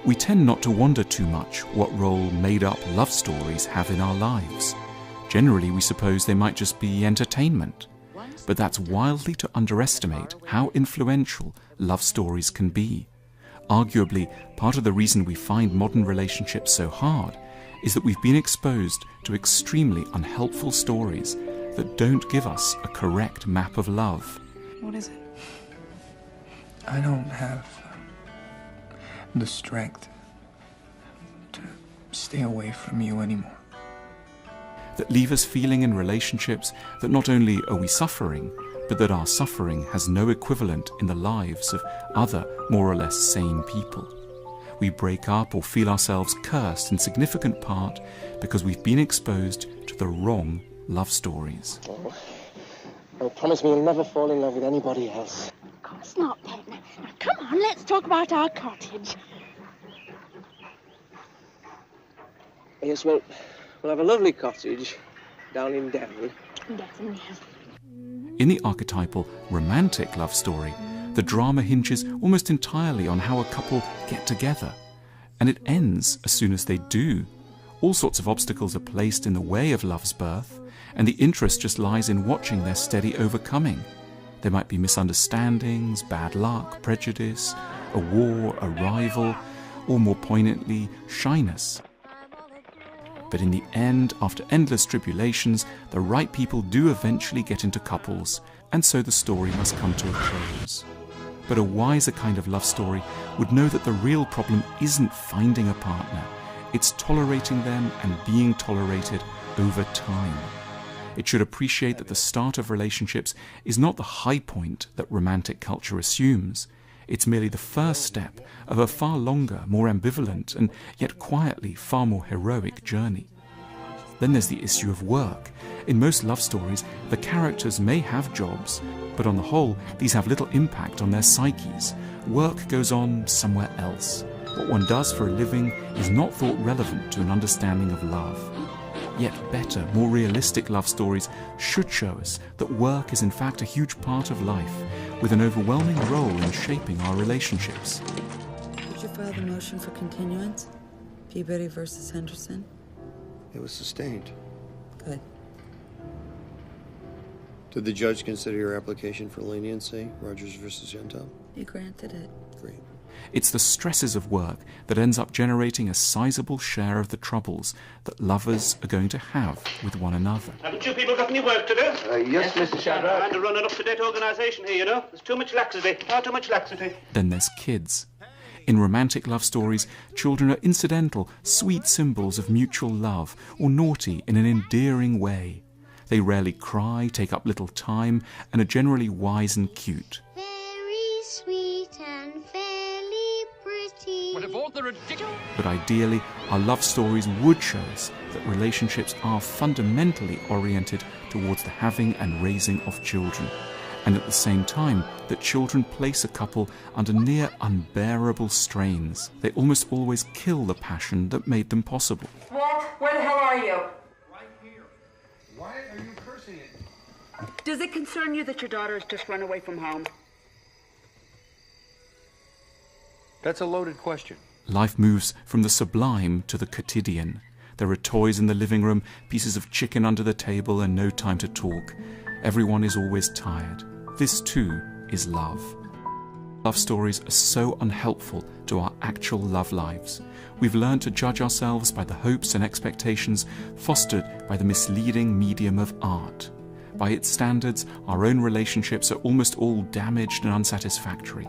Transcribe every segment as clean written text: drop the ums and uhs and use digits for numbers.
We tend not to wonder too much what role made-up love stories have in our lives. Generally, we suppose they might just be entertainment. But that's wildly to underestimate how influential love stories can be. Arguably, part of the reason we find modern relationships so hard is that we've been exposed to extremely unhelpful stories that don't give us a correct map of love. What is it? I don't have the strength to stay away from you anymore. That leave us feeling in relationships that not only are we suffering, but that our suffering has no equivalent in the lives of other more or less sane people. We break up or feel ourselves cursed in significant part because we've been exposed to the wrong love stories. Oh, promise me you'll never fall in love with anybody else. Of course not, then. Now, come on, let's talk about our cottage. Yes, well, we'll have a lovely cottage down in Devon. Devon, yes. In the archetypal romantic love story, the drama hinges almost entirely on how a couple get together, and it ends as soon as they do. All sorts of obstacles are placed in the way of love's birth, and the interest just lies in watching their steady overcoming. There might be misunderstandings, bad luck, prejudice, a war, a rival, or more poignantly, shyness. But in the end, after endless tribulations, the right people do eventually get into couples, and so the story must come to a close. But a wiser kind of love story would know that the real problem isn't finding a partner, it's tolerating them and being tolerated over time. It should appreciate that the start of relationships is not the high point that romantic culture assumes. It's merely the first step of a far longer, more ambivalent, and yet quietly far more heroic journey. Then there's the issue of work. In most love stories, the characters may have jobs, but on the whole, these have little impact on their psyches. Work goes on somewhere else. What one does for a living is not thought relevant to an understanding of love. Yet better, more realistic love stories should show us that work is in fact a huge part of life, with an overwhelming role in shaping our relationships. Did you file the motion for continuance? Peabody versus Henderson? It was sustained. Good. Did the judge consider your application for leniency, Rogers versus Gentile? He granted it. Great. It's the stresses of work that ends up generating a sizable share of the troubles that lovers are going to have with one another. Haven't you people got any work to do? Yes, Mr. Shadrach. I'm trying to run an up-to-date organisation here, you know. There's too much laxity, far too much laxity. Then there's kids. In romantic love stories, children are incidental, sweet symbols of mutual love, or naughty in an endearing way. They rarely cry, take up little time, and are generally wise and cute. Very sweet and fairly pretty. What of all the ridiculous... But ideally, our love stories would show us that relationships are fundamentally oriented towards the having and raising of children, and at the same time that children place a couple under near unbearable strains. They almost always kill the passion that made them possible. Walt, where the hell are you? Right here. Why are you cursing it? Does it concern you that your daughter has just run away from home? That's a loaded question. Life moves from the sublime to the quotidian. There are toys in the living room, pieces of chicken under the table, and no time to talk. Everyone is always tired. This too is love. Love stories are so unhelpful to our actual love lives. We've learned to judge ourselves by the hopes and expectations fostered by the misleading medium of art. By its standards, our own relationships are almost all damaged and unsatisfactory.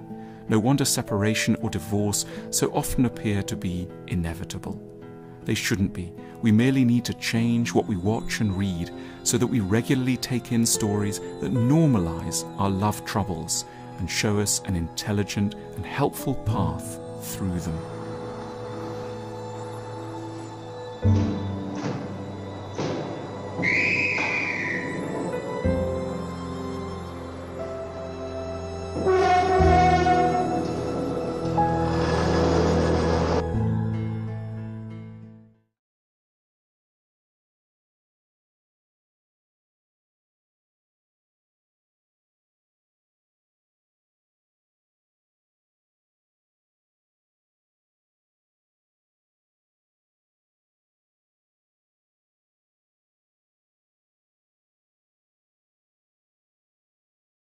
No wonder separation or divorce so often appear to be inevitable. They shouldn't be. We merely need to change what we watch and read so that we regularly take in stories that normalize our love troubles and show us an intelligent and helpful path through them.